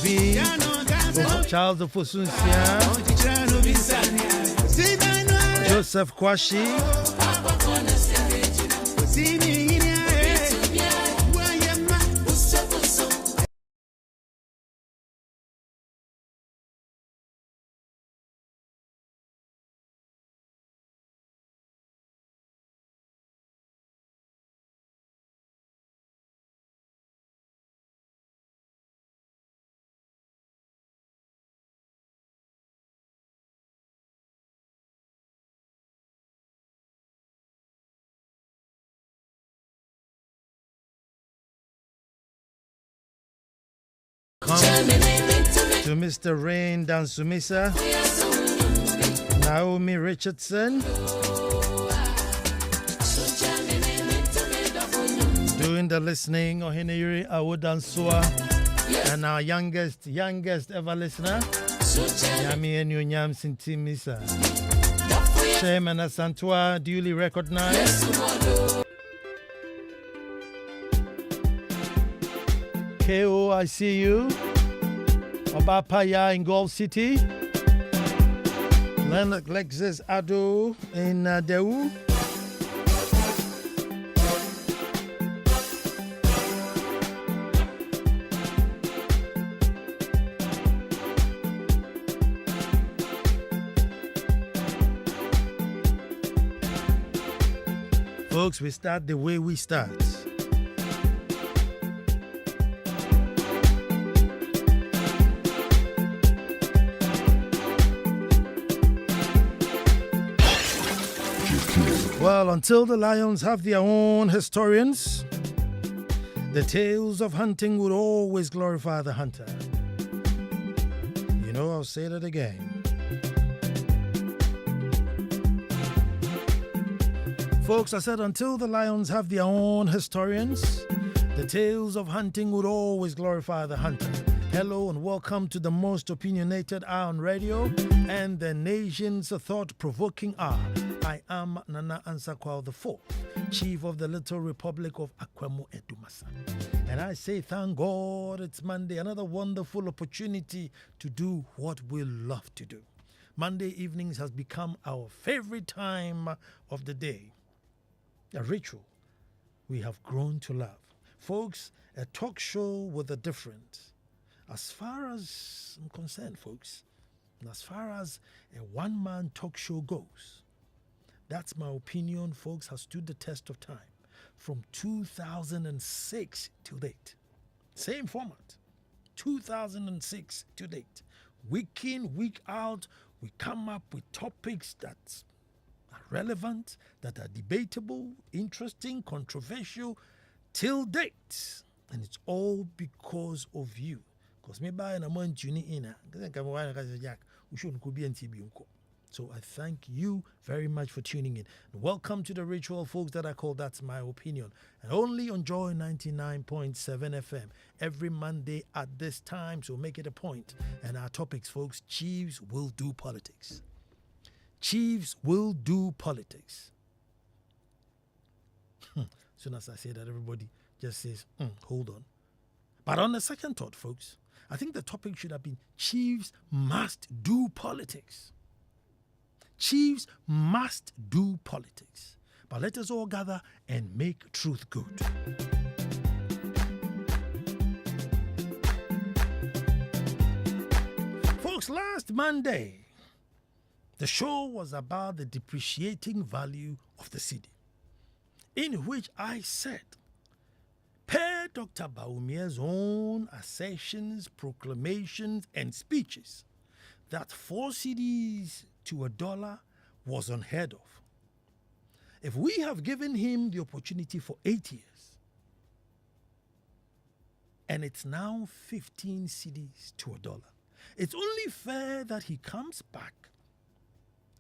Obi, Charles of Fosunsia, Joseph Kwashi, to Mr. Rain Dansumisa, Naomi Richardson, doing the listening, Ohineyuri Awodansua, and our youngest ever listener, Yami Enyonyam Sintimisa. Chairman Asantwa, duly recognized. KO, I see you. Obapaya in Gold City. Lexus Ado in Deu. Folks, we start the way we start. Well, until the lions have their own historians, the tales of hunting would always glorify the hunter. You know, I'll say that again. Folks, I said until the lions have their own historians, the tales of hunting would always glorify the hunter. Hello and welcome to the most opinionated hour on radio and the nation's thought-provoking hour. I am Nana Ansah Kwao the Fourth, Chief of the Little Republic of Akwemo Edumasa. And I say thank God it's Monday, another wonderful opportunity to do what we love to do. Monday evenings has become our favorite time of the day. A ritual we have grown to love. Folks, a talk show with a difference. As far as I'm concerned, folks, and as far as a one-man talk show goes, that's my opinion, folks, has stood the test of time from 2006 to date. Same format, 2006 to date. Week in, week out, we come up with topics that are relevant, that are debatable, interesting, controversial, till date. And it's all because of you. Because maybe I'm going to tune in. So I thank you very much for tuning in. And welcome to the ritual, folks, that I call That's My Opinion. And only on Joy 99.7 FM every Monday at this time. So make it a point. And our topics, folks, Chiefs will do politics. Chiefs will do politics. As soon as I say that, everybody just says, hold on. But on the second thought, folks, I think the topic should have been Chiefs must do politics. Chiefs must do politics. But let us all gather and make truth good. Folks, last Monday, the show was about the depreciating value of the cedi, in which I said, per Dr. Bawumia's own assertions, proclamations, and speeches, that 4 cedis to $1 was unheard of. If we have given him the opportunity for 8 years, and it's now 15 cedis to $1, it's only fair that he comes back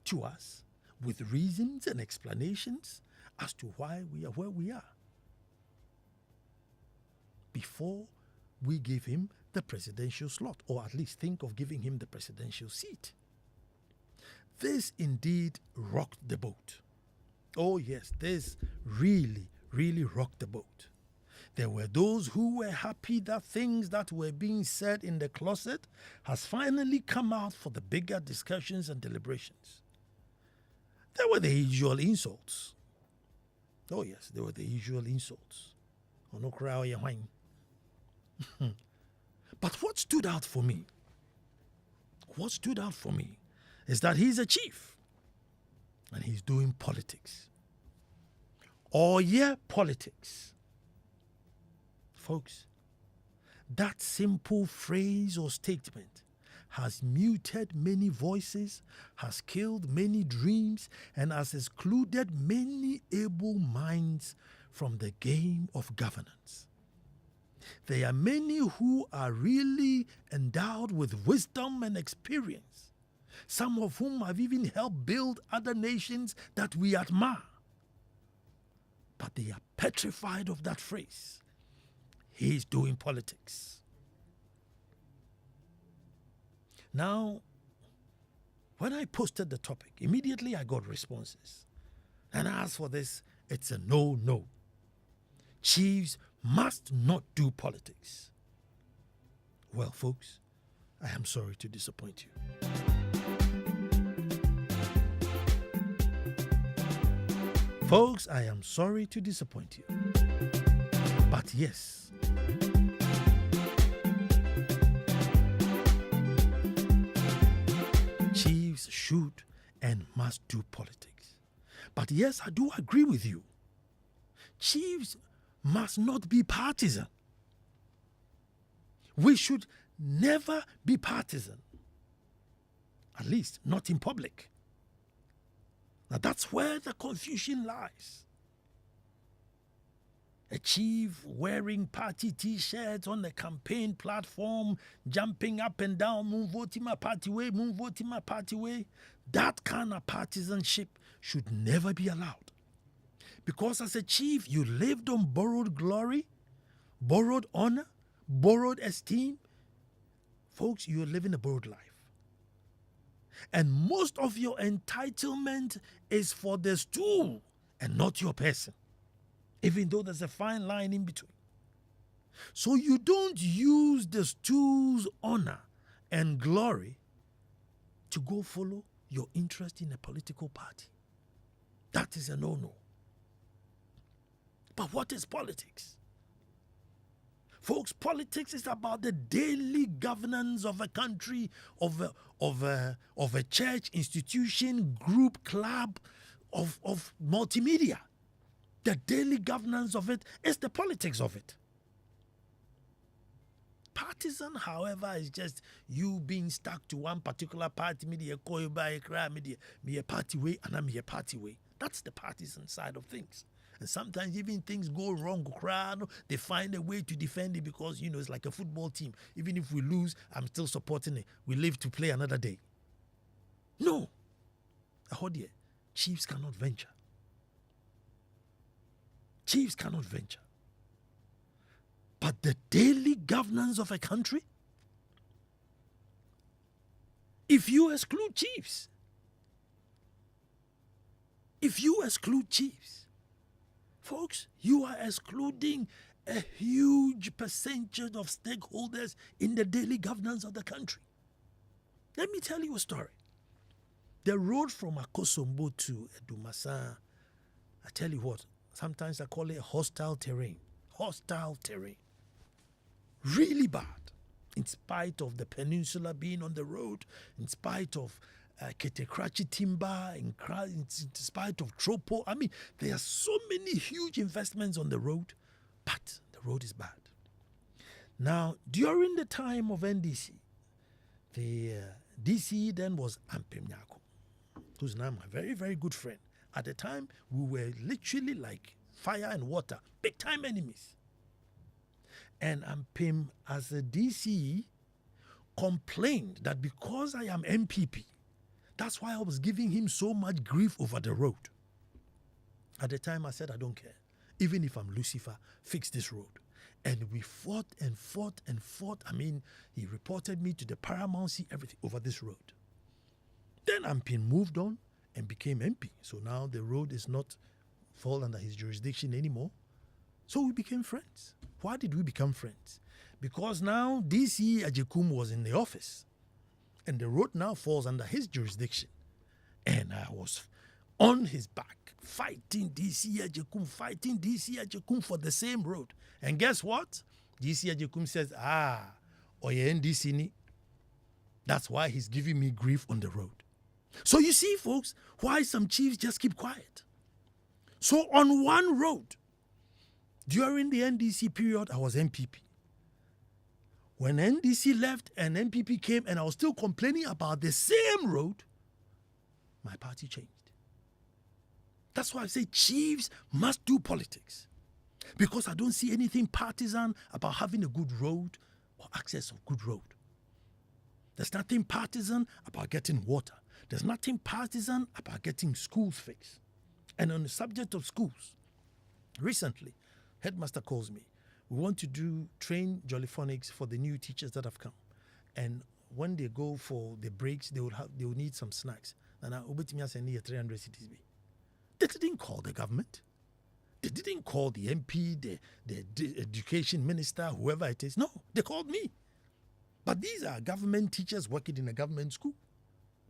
to us with reasons and explanations as to why we are where we are, before we give him the presidential slot, or at least think of giving him the presidential seat. This indeed rocked the boat. Oh yes, this really, really rocked the boat. There were those who were happy that things that were being said in the closet has finally come out for the bigger discussions and deliberations. There were the usual insults. Oh yes, there were the usual insults. But what stood out for me? What stood out for me is that he's a chief and he's doing politics. Oh yeah, politics. Folks, that simple phrase or statement has muted many voices, has killed many dreams, and has excluded many able minds from the game of governance. There are many who are really endowed with wisdom and experience, some of whom have even helped build other nations that we admire. But they are petrified of that phrase. He's doing politics. Now, when I posted the topic, immediately I got responses. And as for this, it's a no. Chiefs must not do politics. Well, folks, I am sorry to disappoint you. Folks, I am sorry to disappoint you. But yes, chiefs should and must do politics. But yes, I do agree with you. Chiefs must not be partisan. We should never be partisan. At least not in public. Now that's where the confusion lies. A chief wearing party t-shirts on the campaign platform, jumping up and down, move voting my party way, move voting my party way. That kind of partisanship should never be allowed. Because as a chief, you lived on borrowed glory, borrowed honor, borrowed esteem. Folks, you're living a borrowed life. And most of your entitlement is for the stool and not your person, even though there's a fine line in between. So you don't use the stool's honor and glory to go follow your interest in a political party. That is a no-no. But what is politics? Folks, politics is about the daily governance of a country, of a church, institution, group, club, of multimedia. The daily governance of it is the politics of it. Partisan, however, is just you being stuck to one particular party, media, me a party way, and I'm a party way. That's the partisan side of things. And sometimes even things go wrong, they find a way to defend it because, it's like a football team. Even if we lose, I'm still supporting it. We live to play another day. No. Chiefs cannot venture. Chiefs cannot venture. But the daily governance of a country, if you exclude chiefs, folks, you are excluding a huge percentage of stakeholders in the daily governance of the country. Let me tell you a story. The road from Akosombo to Edumasa, I tell you what, sometimes I call it hostile terrain. Hostile terrain. Really bad. In spite of the peninsula being on the road, in spite of Ketekrachi timber, in spite of Tropo. I mean, there are so many huge investments on the road, but the road is bad. Now, during the time of NDC, the DC then was Ampem Nyako, who's now my very, very good friend. At the time, we were literally like fire and water, big time enemies. And Ampem, as a DC, complained that because I am MPP, that's why I was giving him so much grief over the road. At the time, I said, I don't care. Even if I'm Lucifer, fix this road. And we fought and fought and fought. I mean, he reported me to the paramountcy, everything over this road. Then Ampin moved on and became MP. So now the road is not fall under his jurisdiction anymore. So we became friends. Why did we become friends? Because now DC Ajekum was in the office and the road now falls under his jurisdiction. And I was on his back, fighting DC Ajekum for the same road. And guess what? DC Ajekum says, oye NDC ni. That's why he's giving me grief on the road. So you see, folks, why some chiefs just keep quiet. So on one road, during the NDC period, I was MPP. When NDC left and MPP came and I was still complaining about the same road, my party changed. That's why I say chiefs must do politics. Because I don't see anything partisan about having a good road or access of good road. There's nothing partisan about getting water. There's nothing partisan about getting schools fixed. And on the subject of schools, recently, headmaster calls me. We want to train Jollyphonics for the new teachers that have come. And when they go for the breaks, they will need some snacks. And I will send 300 cities. They didn't call the government. They didn't call the MP, the education minister, whoever it is. No, they called me. But these are government teachers working in a government school,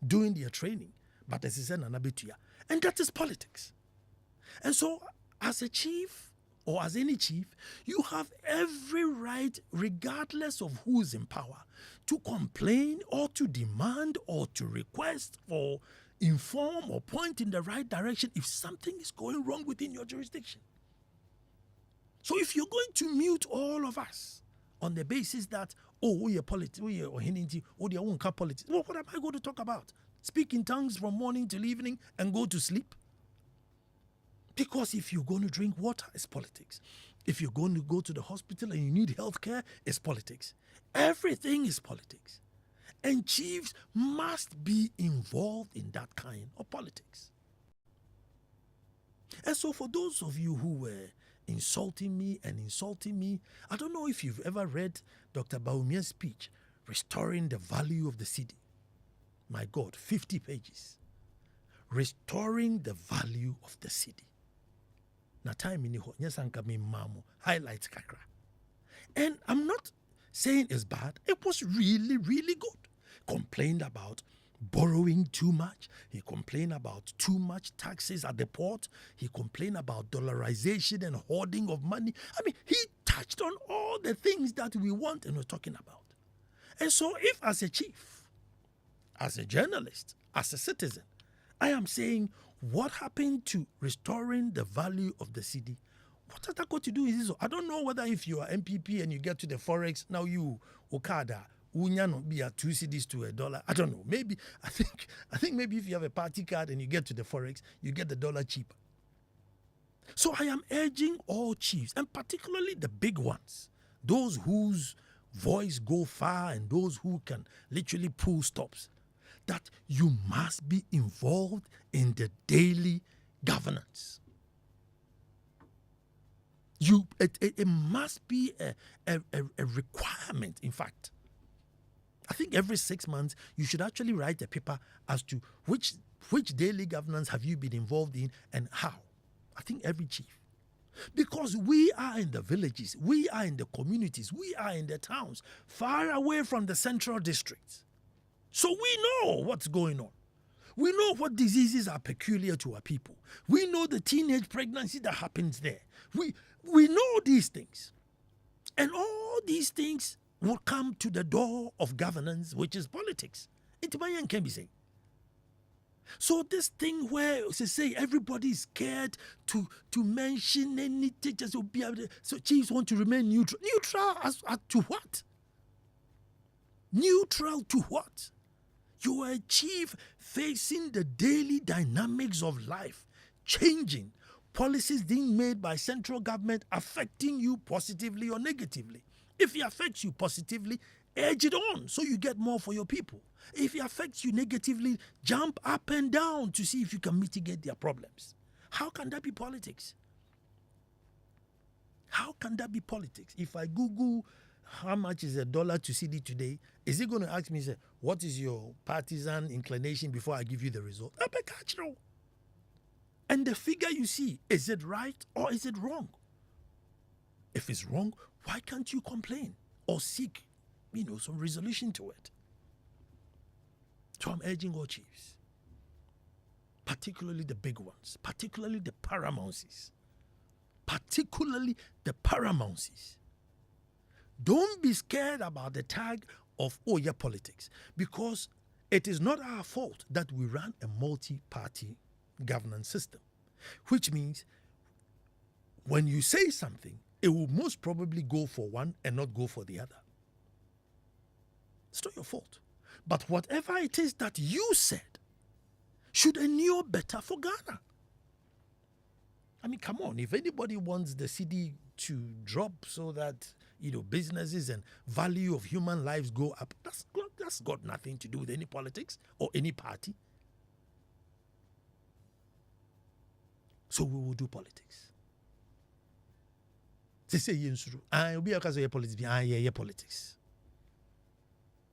doing their training. But as I said, and that is politics. And so, as a chief, or as any chief, you have every right, regardless of who is in power, to complain or to demand or to request or inform or point in the right direction if something is going wrong within your jurisdiction. So if you're going to mute all of us on the basis that, we are politics, we are politics, well, what am I going to talk about? Speak in tongues from morning till evening and go to sleep? Because if you're going to drink water, it's politics. If you're going to go to the hospital and you need health care, it's politics. Everything is politics. And chiefs must be involved in that kind of politics. And so for those of you who were insulting me, I don't know if you've ever read Dr. Baumia's speech, Restoring the Value of the City. My God, 50 pages. Restoring the value of the city. Na time in the highlights kakra. And I'm not saying it's bad. It was really, really good. Complained about borrowing too much. He complained about too much taxes at the port. He complained about dollarization and hoarding of money. I mean, he touched on all the things that we want and we're talking about. And so if as a chief, as a journalist, as a citizen, I am saying, what happened to restoring the value of the city? What has that got to do with this? I don't know whether if you are MPP and you get to the Forex, now you, Okada, Unyano be at 2 cedis to $1. I don't know. Maybe, I think maybe if you have a party card and you get to the Forex, you get the dollar cheaper. So I am urging all chiefs, and particularly the big ones, those whose voice go far and those who can literally pull stops, that you must be involved in the daily governance. It must be a requirement, in fact. I think every 6 months, you should actually write a paper as to which daily governance have you been involved in and how. I think every chief. Because we are in the villages, we are in the communities, we are in the towns, far away from the central districts. So we know what's going on. We know what diseases are peculiar to our people. We know the teenage pregnancy that happens there. We know these things. And all these things will come to the door of governance, which is politics. Itimayan can be saying. So this thing where, say, everybody is scared to mention anything, just will be able to, so chiefs want to remain neutral. Neutral as to what? Neutral to what? You are a chief facing the daily dynamics of life, changing, policies being made by central government affecting you positively or negatively. If it affects you positively, edge it on so you get more for your people. If it affects you negatively, jump up and down to see if you can mitigate their problems. How can that be politics? How can that be politics? If I Google how much is $1 to CD today, is it going to ask me, say, what is your partisan inclination before I give you the result? And the figure you see, is it right or is it wrong? If it's wrong, why can't you complain or seek, some resolution to it? So I'm urging all chiefs, particularly the big ones, particularly the paramouncies, don't be scared about the tag of politics, because it is not our fault that we run a multi-party governance system, which means when you say something, it will most probably go for one and not go for the other. It's not your fault. But whatever it is that you said should endure better for Ghana. I mean, come on, if anybody wants the CD to drop so that, businesses and value of human lives go up, that's got nothing to do with any politics or any party. So we will do politics. They say, I will be a cause of politics. Politics.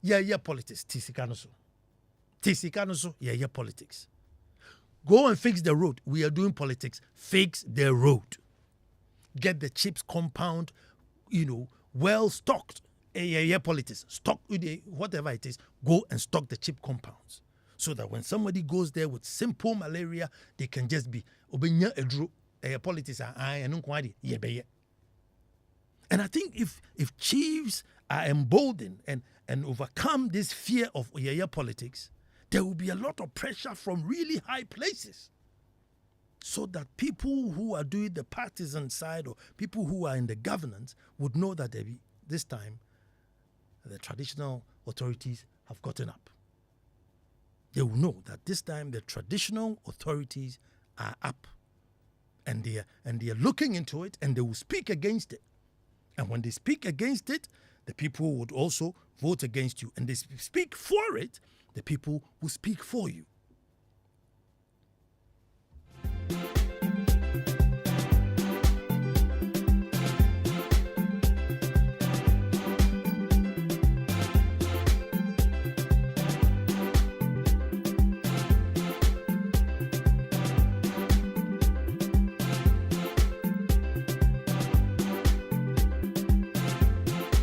Yeah, politics. Tisikanoso, yeah, politics. Go and fix the road. We are doing politics. Fix the road. Get the chips compound, well stocked. Yeah, politics. Stock, whatever it is, go and stock the chip compounds. So that when somebody goes there with simple malaria, they can just be, politics, and I think if chiefs are emboldened and overcome this fear of politics, there will be a lot of pressure from really high places, so that people who are doing the partisan side or people who are in the governance would know that this time the traditional authorities have gotten up. They will know that this time the traditional authorities are up, and they are looking into it, and they will speak against it. And when they speak against it, the people would also vote against you. And they speak for it, the people will speak for you.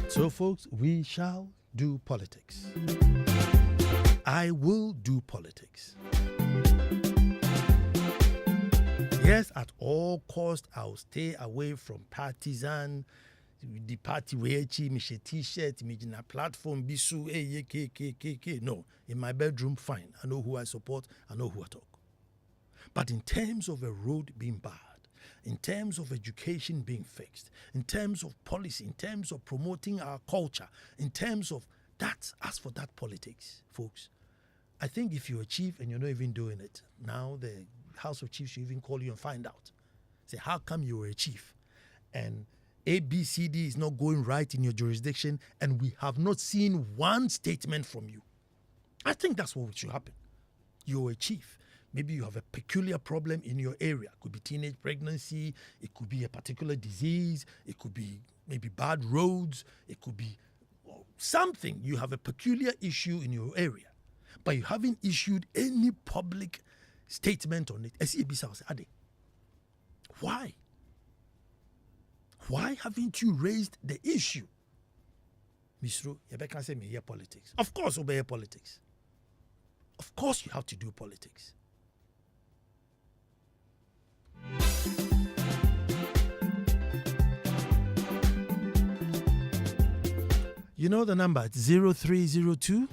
So, folks, we shall do politics. I will do politics. Yes, at all costs, I'll stay away from partisan. The party where me t-shirt, me na platform, bisu, no. In my bedroom, fine. I know who I support. I know who I talk. But in terms of a road being bad, in terms of education being fixed, in terms of policy, in terms of promoting our culture, in terms of that, as for that politics, folks, I think if you're a chief and you're not even doing it, now the House of Chiefs should even call you and find out. Say, how come you were a chief and ABCD is not going right in your jurisdiction and we have not seen one statement from you? I think that's what should happen. You're a chief. Maybe you have a peculiar problem in your area. It could be teenage pregnancy. It could be a particular disease. It could be maybe bad roads. It could be something. You have a peculiar issue in your area, but you haven't issued any public statement on it. Why? Why haven't you raised the issue? Misro, you can't say me here politics. Of course, obey politics. Of course, you have to do politics. You know the number, it's 0302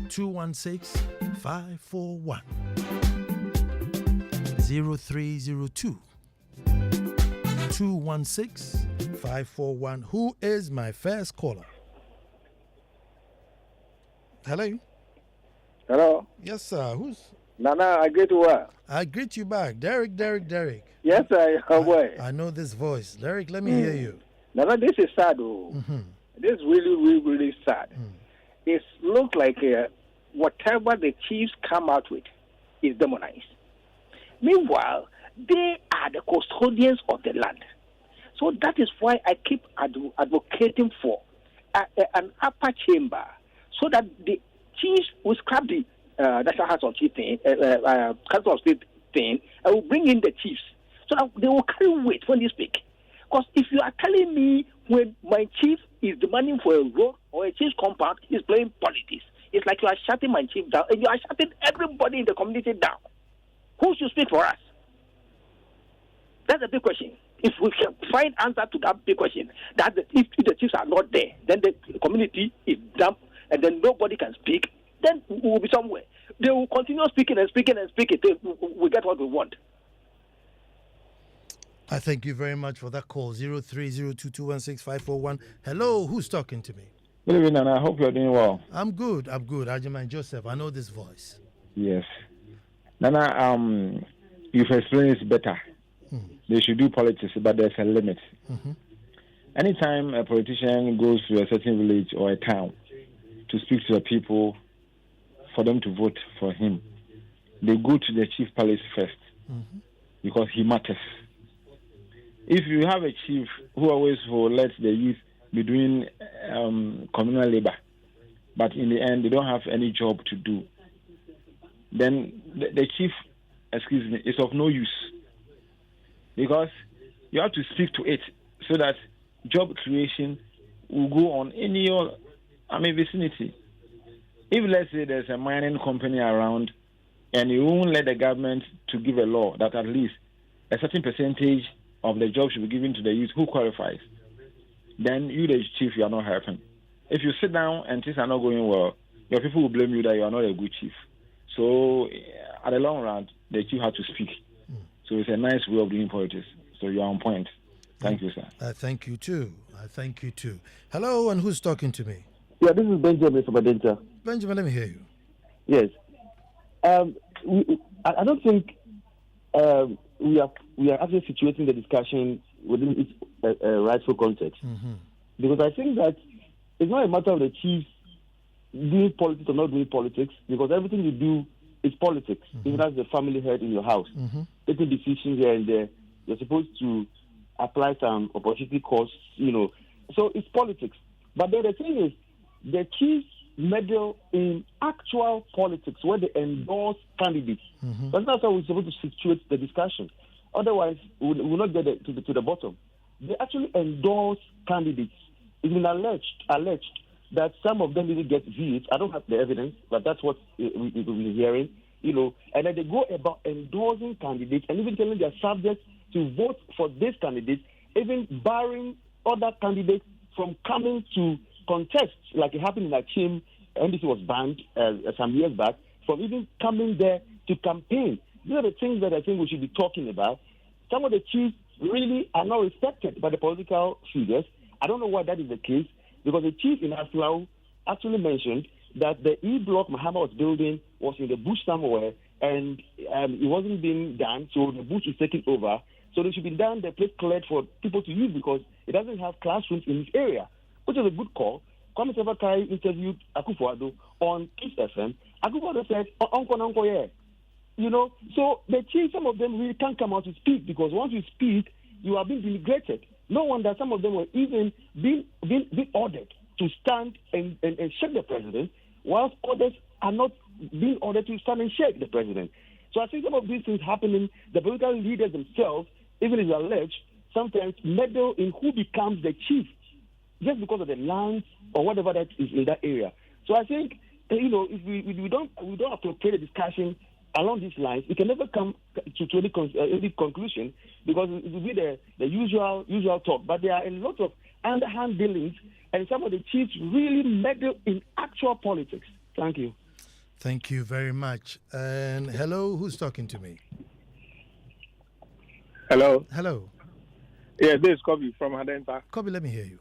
216 541. 0302 216 541. Who is my first caller? Hello? Hello? Yes, sir. Who's? Nana, I greet you well. I greet you back. Derek. Yes, I know this voice. Derek, let me hear you. Nana, this is sad. This is really sad. It looks like whatever the chiefs come out with is demonized. Meanwhile, they are the custodians of the land. So that is why I keep advocating for an upper chamber so that the chiefs will scrap the National House of Chiefs thing, Council of State thing, and will bring in the chiefs so that they will carry weight when they speak. Because if you are telling me when my chief is demanding for a road or a change compound, he's playing politics. It's like you are shutting my chief down and you are shutting everybody in the community down. Who should speak for us? That's a big question. If we can find answer to that big question, that if the chiefs are not there, then the community is dumb and then nobody can speak, then we will be somewhere. They will continue speaking and speaking and speaking till we get what we want. I thank you very much for that call. 0302216541. Hello, who's talking to me? Good evening, and I hope you're doing well. I'm good. Ajuman Joseph. I know this voice. Yes. Nana, you've explained it better. They should do politics, but there's a limit. Anytime a politician goes to a certain village or a town to speak to the people for them to vote for him, they go to the chief palace first because he matters. If you have a chief who always will let the youth be doing communal labor, but in the end they don't have any job to do, then the chief, is of no use. Because you have to speak to it so that job creation will go on in your vicinity. If, let's say, there's a mining company around and you won't let the government to give a law that at least a certain percentage of the job should be given to the youth who qualifies, then you, the chief, you are not helping. If you sit down and things are not going well, your people will blame you that you are not a good chief. So, at the long run, the chief has to speak. So it's a nice way of doing politics. So you are on point. Thank you, sir. I thank you too. Hello, and who's talking to me? Yeah, this is Benjamin from Adenta. Benjamin, let me hear you. Yes. I don't think we are actually situating the discussion within its rightful context. Because I think that it's not a matter of the chief doing politics or not doing politics, because everything you do is politics. Even as the family head in your house, taking decisions here and there, you're supposed to apply some opportunity costs, So it's politics. But then the thing is, the chiefs meddle in actual politics where they endorse candidates. That's how we're supposed to situate the discussion. Otherwise, we'll not get to the bottom. They actually endorse candidates. It's been alleged that some of them even get views. I don't have the evidence, but that's what we've been hearing, and then they go about endorsing candidates and even telling their subjects to vote for this candidate, even barring other candidates from coming to contest, like it happened in Achim. NDC was banned some years back from even coming there to campaign. These are the things that I think we should be talking about. Some of the chiefs really are not respected by the political figures. I don't know why that is the case, because the chief in Ansah Kwao actually mentioned that the E-block Muhammad was building was in the bush somewhere, and it wasn't being done, so the bush is taking over. So they should be done, the place cleared for people to use, because it doesn't have classrooms in this area, which is a good call. Kwame Sevakai interviewed Akufo-Addo on Kiss FM. Akufo-Addo said, Uncle, yeah. So the chief, some of them really can't come out to speak, because once you speak, you are being denigrated. No wonder some of them were even being ordered to stand and shake the president, whilst others are not being ordered to stand and shake the president. So I think some of these things happening, the political leaders themselves, even if alleged, sometimes meddle in who becomes the chief, just because of the land or whatever that is in that area. So I think, if we don't appropriate the discussion along these lines, it can never come to any conclusion, because it will be the usual talk. But there are a lot of underhand dealings, and some of the chiefs really meddle in actual politics. Thank you. Thank you very much. And hello, who's talking to me? Hello. Yeah, this is Kobe from Adenta. Kobe, let me hear you.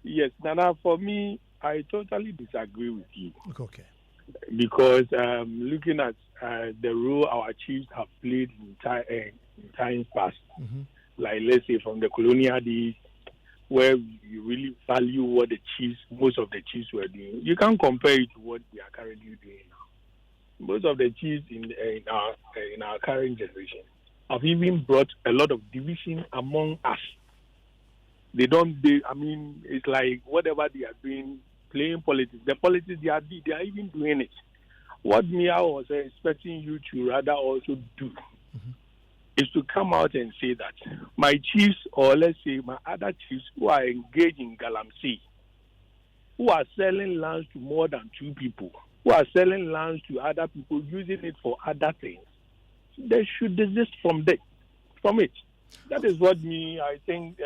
Yes, Nana, for me, I totally disagree with you. Okay. Because looking at the role our chiefs have played in times past, like let's say from the colonial days, where you really value what most of the chiefs were doing, you can't compare it to what we are currently doing now. Most of the chiefs in our current generation have even brought a lot of division among us. It's like whatever they are doing, playing politics. The politics they are even doing it. What I was expecting you to rather also do is to come out and say that my chiefs, or let's say my other chiefs who are engaged in Galamsey, who are selling lands to more than 2 people, who are selling lands to other people, using it for other things, they should desist from it. That is what I think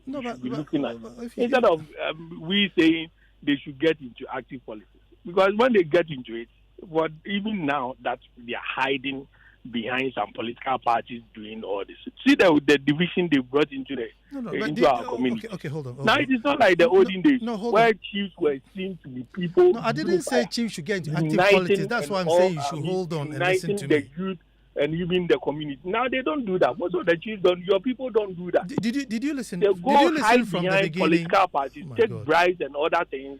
you should be looking at. Instead of we saying they should get into active politics. Because when they get into it, even now that they are hiding behind some political parties doing all this. See the division they brought into our community. Okay, hold on. Now it is not like the olden days where chiefs were seen to be people. No, I didn't say chiefs should get into active politics. That's why I'm saying you should hold on and listen to me. Youth and even the community. Now they don't do that. Most of the chiefs don't. Your people don't do that. Did you listen? They Did go you listen from the beginning? Political parties, take bribes and other things,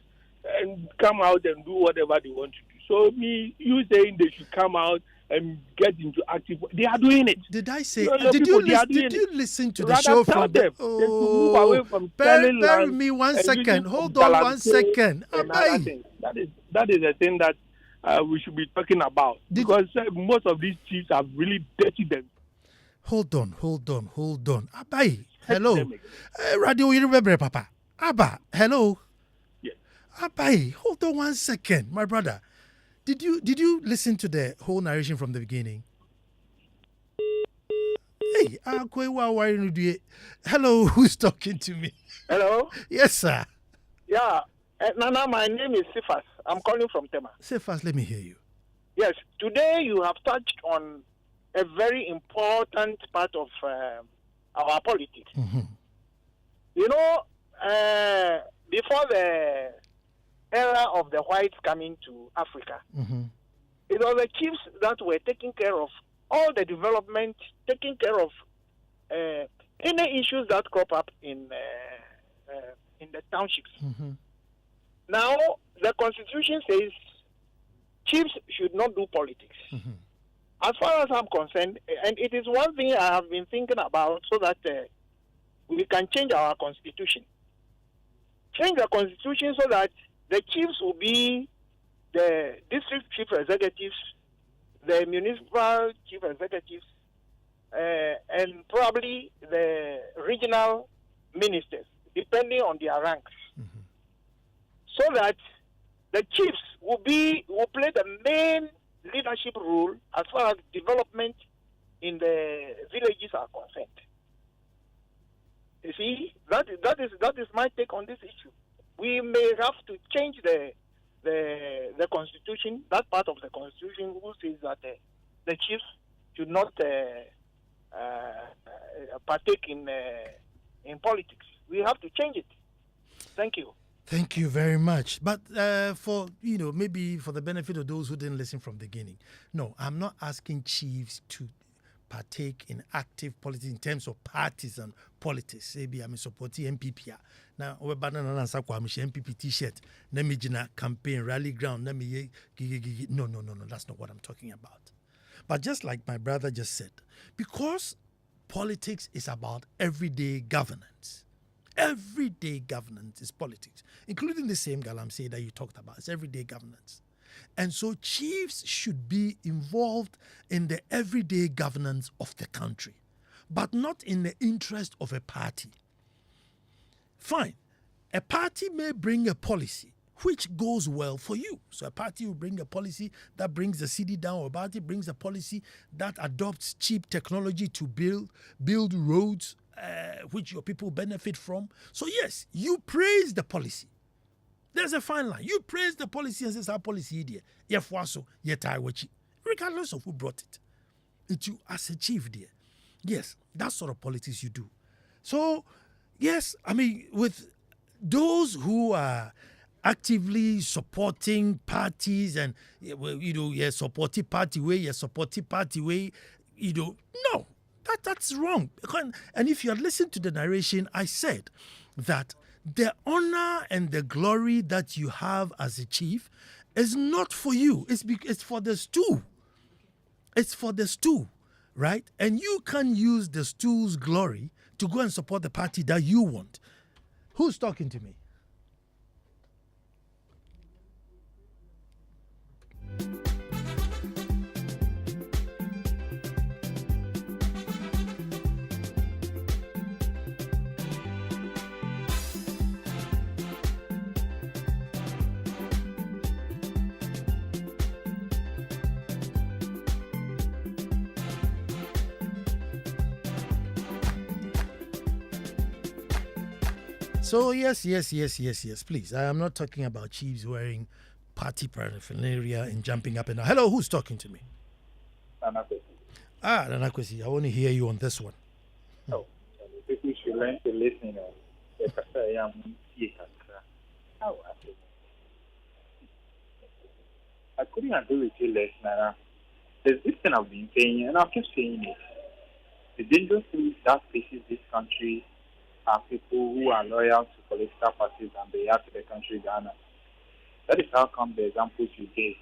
and come out and do whatever they want to do. So you saying they should come out and get into active. They are doing it. Did I say? Did you listen to the show from them? Oh, move away from bear with me 1 second. Hold on 1 second. That is the thing that we should be talking about, because most of these chiefs have really dirty them. Hold on. Abai, hello. Radio, you remember, Papa? Abba, hello. Yes. Abai, hold on 1 second, my brother. Did you listen to the whole narration from the beginning? Hey, hello, who's talking to me? Hello? Yes, sir. Yeah. Nana, my name is Sifas. I'm calling from Tema. Sifas, let me hear you. Yes, today you have touched on a very important part of our politics. Mm-hmm. You know, before the era of the whites coming to Africa, mm-hmm. it was the chiefs that were taking care of all the development, taking care of any issues that crop up in the townships. Mm-hmm. Now, the Constitution says chiefs should not do politics. Mm-hmm. As far as I'm concerned, and it is one thing I have been thinking about, so that we can change our Constitution. Change the Constitution so that the chiefs will be the district chief executives, the municipal chief executives, and probably the regional ministers, depending on their ranks. Mm-hmm. So that the chiefs will play the main leadership role as far as development in the villages are concerned. You see, that is my take on this issue. We may have to change the Constitution, that part of the Constitution who says that the chiefs should not partake in politics. We have to change it. Thank you. Thank you very much. But for, maybe for the benefit of those who didn't listen from the beginning, no, I'm not asking chiefs to partake in active politics in terms of partisan politics. Maybe I'm supporting MPP. Now, we're banning Ansah Kwao MPP t-shirt. Let me campaign, rally ground. Let me no. That's not what I'm talking about. But just like my brother just said, because politics is about everyday governance. Everyday governance is politics, including the same Galamsey that you talked about. It's everyday governance. And so chiefs should be involved in the everyday governance of the country, but not in the interest of a party. Fine. A party may bring a policy which goes well for you. So a party will bring a policy that brings the city down, or a party brings a policy that adopts cheap technology to build roads which your people benefit from. So yes, you praise the policy. There's a fine line. You praise the policy and say, our policy dear. Regardless of who brought it. It's you as a chief dear. Yes, that sort of politics you do. So, yes, I mean, with those who are actively supporting parties and, supporting party way, supporting party way, no. That's wrong. And if you had listened to the narration, I said that the honor and the glory that you have as a chief is not for you. It's for the stew. It's for the stew, right? And you can use the stew's glory to go and support the party that you want. Who's talking to me? So yes. Please, I am not talking about chiefs wearing party paraphernalia and jumping up and down. Hello, who's talking to me? Nana Kwesi, I want to hear you on this one. Oh, people should learn to listen. I couldn't agree with you less, Nana. There's this thing I've been saying, and I'll keep saying it. The dangerous things that faces this country are people who are loyal to political parties and they are to the country Ghana. That is how come the examples you gave.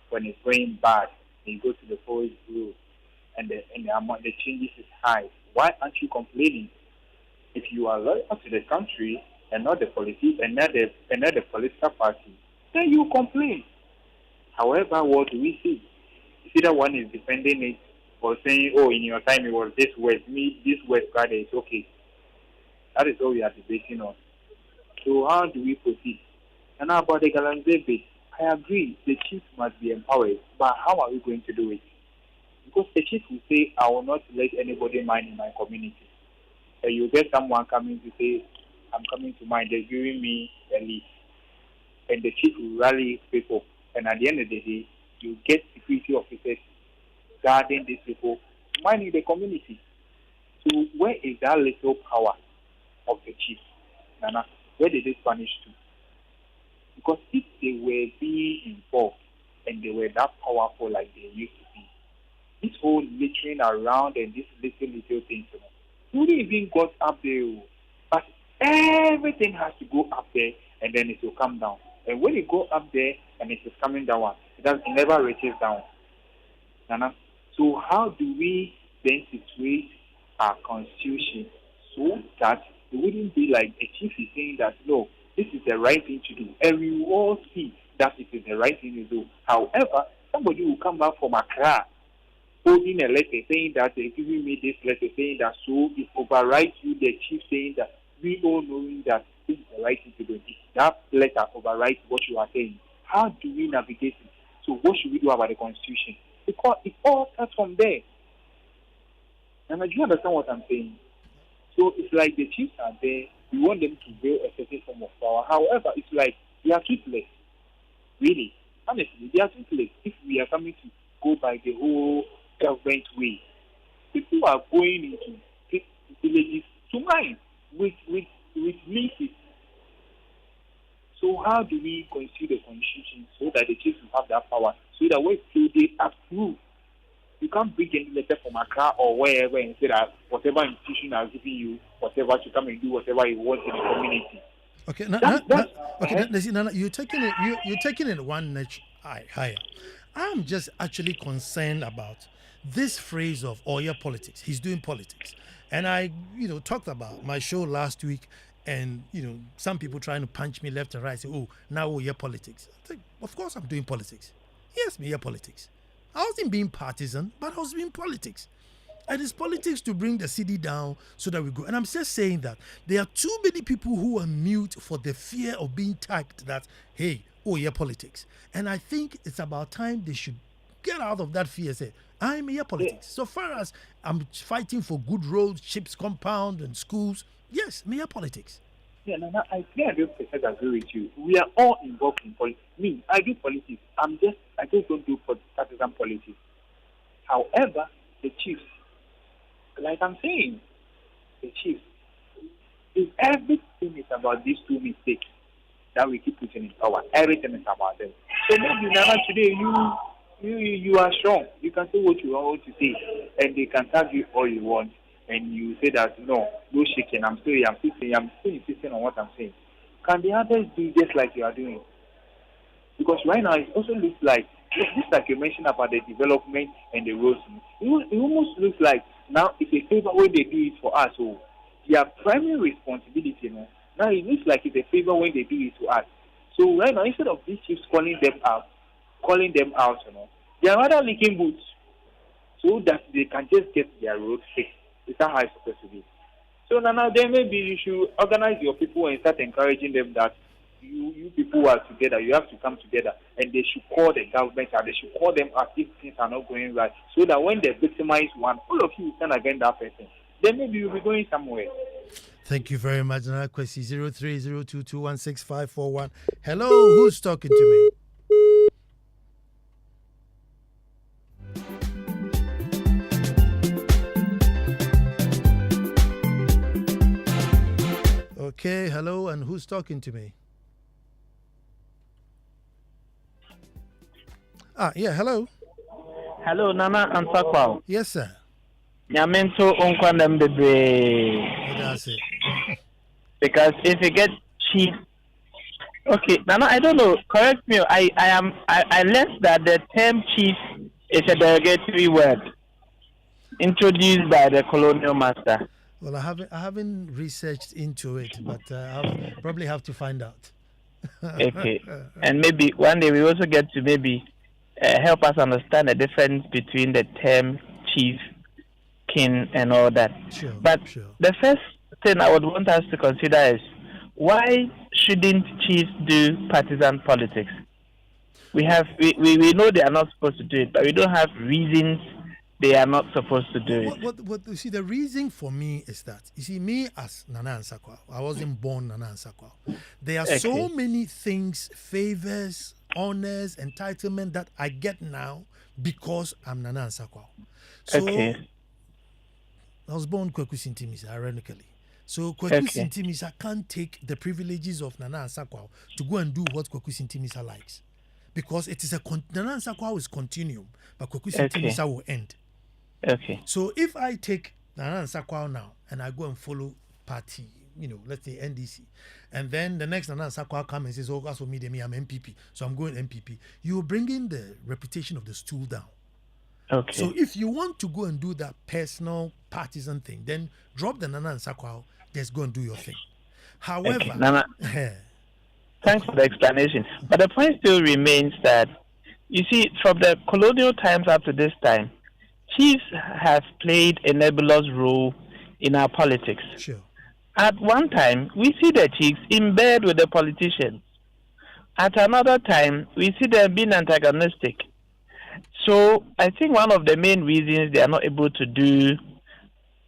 When it's going bad, you go to the forest group and the amount the changes is high. Why aren't you complaining? If you are loyal to the country and not the political party, then you complain. However, what do we see? Either one is defending it or saying, oh, in your time it was this West, this West Friday is okay. That is all we are debating on. So how do we proceed? And now about the Galamsey bit, I agree, the chief must be empowered, but how are we going to do it? Because the chief will say, I will not let anybody mine in my community. So you get someone coming to say, I'm coming to mine, they're giving me a lease. And the chief will rally people. And at the end of the day, you get security officers guarding these people, mining the community. So where is that little power of the chief? Nana, where did they punish to? Because if they were being involved and they were that powerful like they used to be, this whole littering around and these little things, you wouldn't even got up there. But everything has to go up there and then it will come down. And when you go up there and it is coming down, it never reaches down. Nana. So how do we then situate our constitution so that it wouldn't be like a chief is saying that, no, this is the right thing to do. And we will all see that it is the right thing to do. However, somebody will come back from Accra holding a letter saying that they're giving me this letter saying that, so it overrides you, the chief saying that we all knowing that this is the right thing to do. That letter overrides what you are saying. How do we navigate it? So what should we do about the constitution? Because it all starts from there. And do you understand what I'm saying? So it's like the chiefs are there. We want them to wield a certain form of power. However, it's like they are toothless. Really. Honestly, they are toothless. If we are coming to go by the whole government way, people are going into villages to mine with leases. So how do we consider the constitution so that the chiefs will have that power? So that when they approve, you can't bring any letter from Accra or wherever and say that whatever institution has given you, whatever to come and do whatever you want in the community. Okay, Nana, you're taking it one notch higher. I'm just actually concerned about this phrase of Oya politics. He's doing politics, and I, talked about my show last week, and some people trying to punch me left and right. Say, oh, now Oya politics. I think, of course, I'm doing politics. Yes, me politics. I wasn't being partisan, but I was doing politics. And it's politics to bring the city down so that we go. And I'm just saying that there are too many people who are mute for the fear of being tagged that, hey, oh yeah, politics. And I think it's about time they should get out of that fear. Say, I'm here politics. So far as I'm fighting for good roads, chips compound, and schools, yes, me politics. Yeah, no, I 100% agree with you. We are all involved in politics. Me, I do politics. I just don't do partisan politics. However, the chiefs, like I'm saying, the chiefs, if everything is about these two mistakes that we keep putting in power, everything is about them. So maybe now today you are strong. You can say what you want to say, and they can tag you all you want. And you say that no shaking. I'm still insisting on what I'm saying. Can the others do just like you are doing? Because right now it also looks like just like you mentioned about the development and the roads. It almost looks like now it's a favor when they do it for us. So their primary responsibility, now it looks like it's a favor when they do it to us. So right now, instead of these chiefs calling them out, they are rather licking boots so that they can just get their roads fixed. Is that how it's supposed to be? So now then maybe you should organize your people and start encouraging them that you people who are together, you have to come together, and they should call the government and they should call them as if things are not going right, so that when they victimize one, all of you stand against that person. Then maybe you'll be going somewhere. Thank you very much. Another question 0302216541. Hello, who's talking to me? Okay, hello, and who's talking to me? Hello. Hello, Nana Ansah Kwao. Yes, sir. Nyamento unkwanam bebre. That's it. Because if you get cheap, okay, Nana, I don't know. Correct me. I learned that the term chief is a derogatory word introduced by the colonial master. Well, I haven't researched into it, but I'll probably have to find out. Okay, and maybe one day we also get to maybe help us understand the difference between the term chief, king, and all that. Sure, but sure. The first thing I would want us to consider is, why shouldn't chiefs do partisan politics? We know they are not supposed to do it, but we don't have reasons they are not supposed to do it. What you see, the reason for me is that, you see, me as Nana Ansah Kwao, I wasn't born Nana Ansah Kwao. There are so many things, favors, honors, entitlement that I get now because I'm Nana Ansah Kwao. So, I was born Kweku Sintimisa, ironically. So Kweku Sintimisa can't take the privileges of Nana Ansah Kwao to go and do what Kweku Sintimisa likes. Because it is Nana Ansah Kwao is continuum, but Kweku Sintimisa will end. Okay. So if I take Nana Ansah Kwao now and I go and follow party, let's say NDC, and then the next Nana Ansah Kwao comes and says, oh, that's for me, I'm MPP, so I'm going MPP, you're bringing the reputation of the stool down. Okay. So if you want to go and do that personal partisan thing, then drop the Nana Ansah Kwao, just go and do your thing. However, Nana, thanks for the explanation. But the point still remains that, you see, from the colonial times up to this time, chiefs have played a nebulous role in our politics. Sure. At one time, we see the chiefs in bed with the politicians. At another time, we see them being antagonistic. So I think one of the main reasons they are not able to do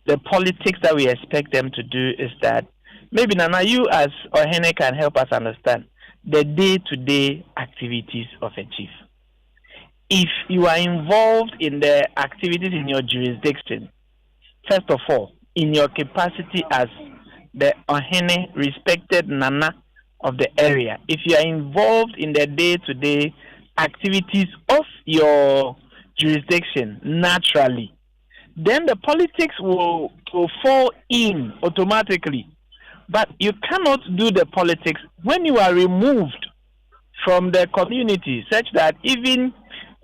the politics that we expect them to do is that maybe, Nana, you as Ohene can help us understand the day-to-day activities of a chief. If you are involved in the activities in your jurisdiction, first of all, in your capacity as the Ohene, respected Nana of the area, if you are involved in the day-to-day activities of your jurisdiction, naturally, then the politics will fall in automatically. But you cannot do the politics when you are removed from the community, such that even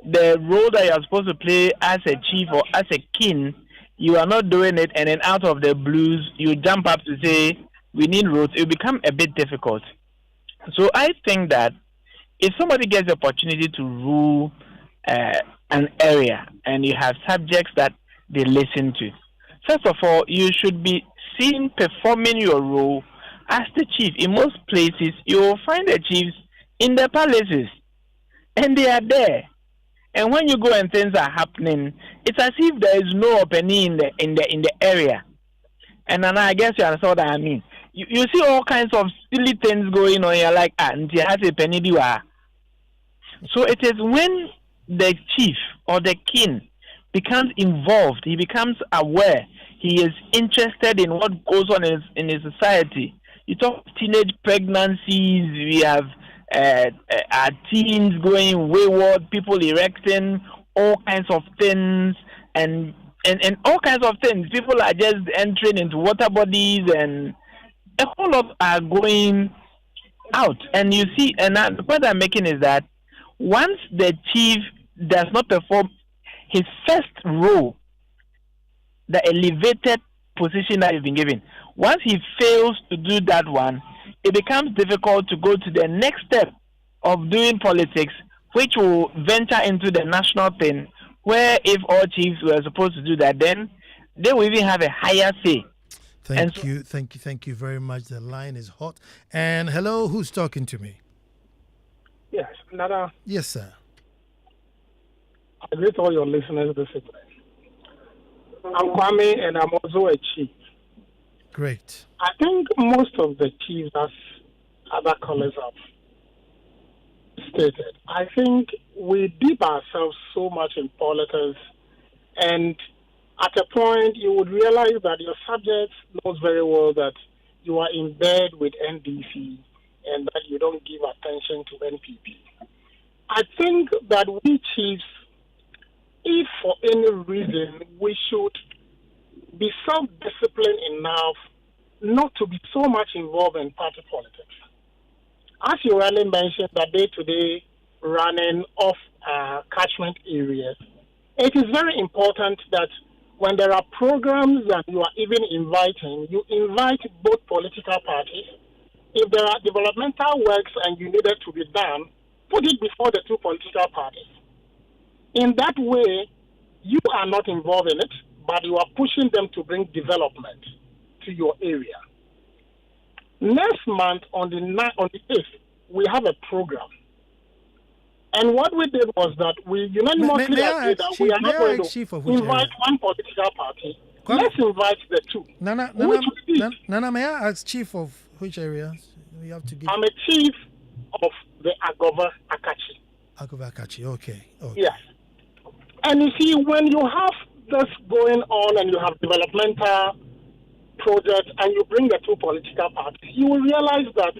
the role that you are supposed to play as a chief or as a king, you are not doing it, and then out of the blues, you jump up to say, we need roads. It will become a bit difficult. So I think that if somebody gets the opportunity to rule an area and you have subjects that they listen to, first of all, you should be seen performing your role as the chief. In most places, you will find the chiefs in the palaces, and they are there. And when you go and things are happening, it's as if there is no opening in the area. And then I guess you understand what I mean. You see all kinds of silly things going on. You're like, so it is when the chief or the king becomes involved, he becomes aware, he is interested in what goes on in his society. You talk teenage pregnancies, we have our teens going wayward, people erecting all kinds of things, and all kinds of things. People are just entering into water bodies, and a whole lot are going out. And you see, and the point I'm making is that once the chief does not perform his first role, the elevated position that he's been given, once he fails to do that one, it becomes difficult to go to the next step of doing politics, which will venture into the national thing, where if all chiefs were supposed to do that, then they will even have a higher say. Thank you very much. The line is hot. And hello, who's talking to me? Yes, Nana. Yes, sir. I greet all your listeners this evening. I'm Kwame, and I'm also a chief. Great. I think most of the chiefs, as other callers have stated, I think we dip ourselves so much in politics, and at a point you would realize that your subjects knows very well that you are in bed with NDC and that you don't give attention to NPP. I think that we chiefs, if for any reason we should be self-disciplined enough not to be so much involved in party politics. As you rightly mentioned, that day-to-day running of catchment areas, it is very important that when there are programs that you are even inviting, you invite both political parties. If there are developmental works and you need it to be done, put it before the two political parties. In that way, you are not involved in it, but you are pushing them to bring development to your area. Next month, on the 8th, we have a program. And what we did was that we unanimously agreed that we are not going to invite one political party. Let's invite the two. Nana, may I ask chief of which area? We have to give. I'm a chief of the Agova Akachi. Agova Akachi, okay. Yes. And you see, when you have this going on and you have developmental projects and you bring the two political parties, you will realize that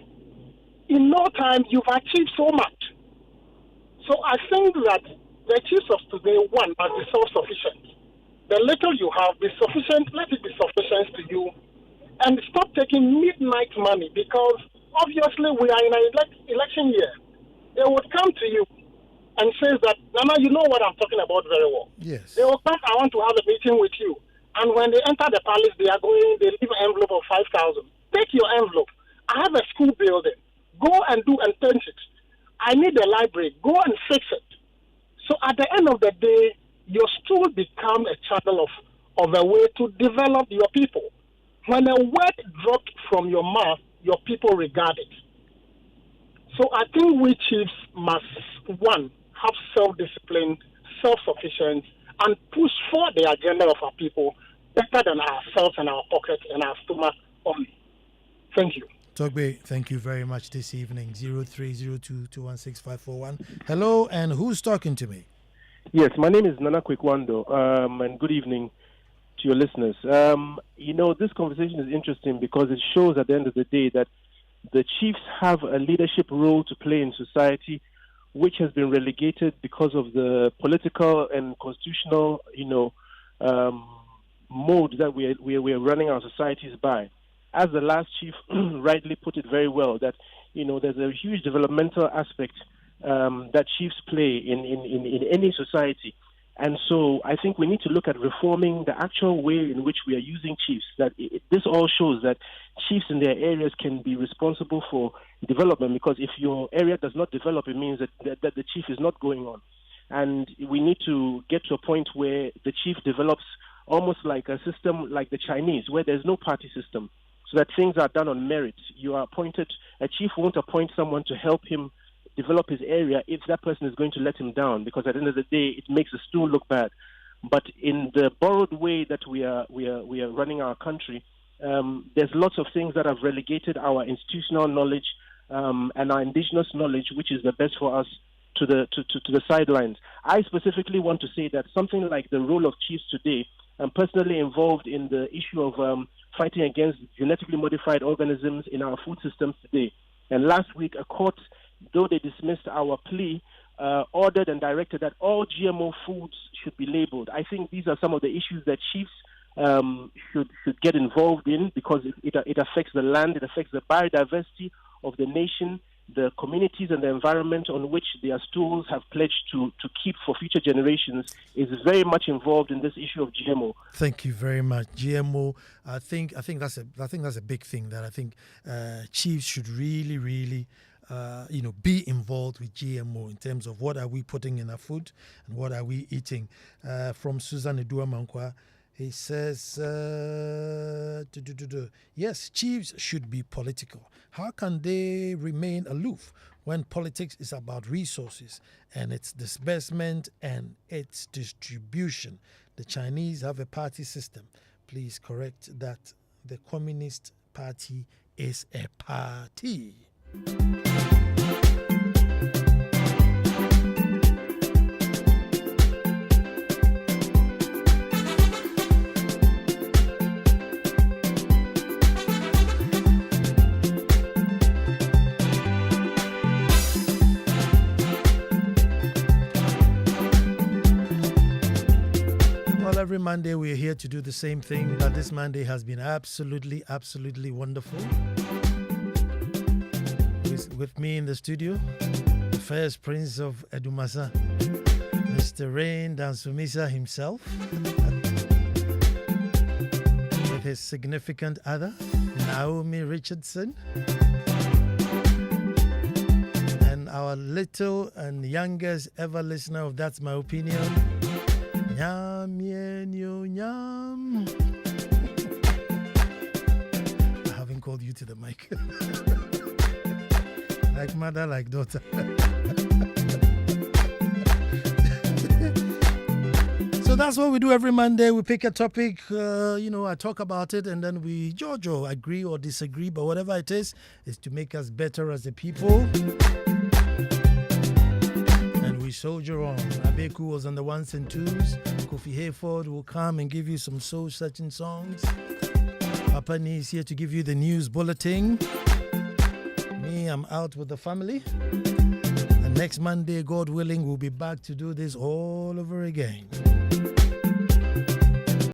in no time you've achieved so much. So I think that the chiefs of today, one, must be self-sufficient. The little you have be sufficient, let it be sufficient to you. And stop taking midnight money, because obviously we are in an election year. They would come to you and say that, Nana, you know what I'm talking about very well. Yes. They will come, I want to have a meeting with you. And when they enter the palace, they leave an envelope of 5,000. Take your envelope. I have a school building. Go and paint it. I need a library. Go and fix it. So at the end of the day, your stool become a channel of a way to develop your people. When a word dropped from your mouth, your people regard it. So I think we chiefs must, one, have self-discipline, self-sufficiency, and push for the agenda of our people better than ourselves and our pockets and our stomach only. Thank you. Togbe, thank you very much this evening. 0302216541. Hello, and who's talking to me? Yes, my name is Nana Kwekwando, and good evening to your listeners. This conversation is interesting because it shows at the end of the day that the chiefs have a leadership role to play in society, which has been relegated because of the political and constitutional, mode that we are running our societies by. As the last chief rightly put it very well, that there's a huge developmental aspect that chiefs play in any society. And so I think we need to look at reforming the actual way in which we are using chiefs. This all shows that chiefs in their areas can be responsible for development, because if your area does not develop, it means that the chief is not going on. And we need to get to a point where the chief develops almost like a system like the Chinese, where there's no party system, so that things are done on merit. You are appointed, a chief won't appoint someone to help him develop his area if that person is going to let him down, because at the end of the day, it makes the stool look bad. But in the borrowed way that we are running our country, there's lots of things that have relegated our institutional knowledge and our indigenous knowledge, which is the best for us, to the sidelines. I specifically want to say that something like the role of chiefs today, I'm personally involved in the issue of fighting against genetically modified organisms in our food systems today. And last week, a court, though they dismissed our plea, ordered and directed that all GMO foods should be labeled. I think these are some of the issues that chiefs should get involved in, because it affects the land, it affects the biodiversity of the nation, the communities and the environment on which their stools have pledged to keep for future generations is very much involved in this issue of GMO. Thank you very much. GMO, I think that's a big thing that I think chiefs should really be involved with GMO in terms of what are we putting in our food and what are we eating. From Susan Edua Mankwa, he says, yes, chiefs should be political. How can they remain aloof when politics is about resources and its disbursement and its distribution? The Chinese have a party system. Please correct that the Communist Party is a party. Every Monday we're here to do the same thing, but this Monday has been absolutely wonderful. With me in the studio, the first Prince of Edumasa, Mr. Rain Dansumisa himself, with his significant other, Naomi Richardson, and our little and youngest ever listener of That's My Opinion, Nyam. I haven't called you to the mic. Like mother, like daughter. So that's what we do every Monday. We pick a topic, I talk about it, and then we, Jojo, agree or disagree, but whatever it is to make us better as a people. We soldier on. Abeku was on the ones and twos. Kofi Hayford will come and give you some soul-searching songs. Papa Nee is here to give you the news bulletin. Me, I'm out with the family. And next Monday, God willing, we'll be back to do this all over again.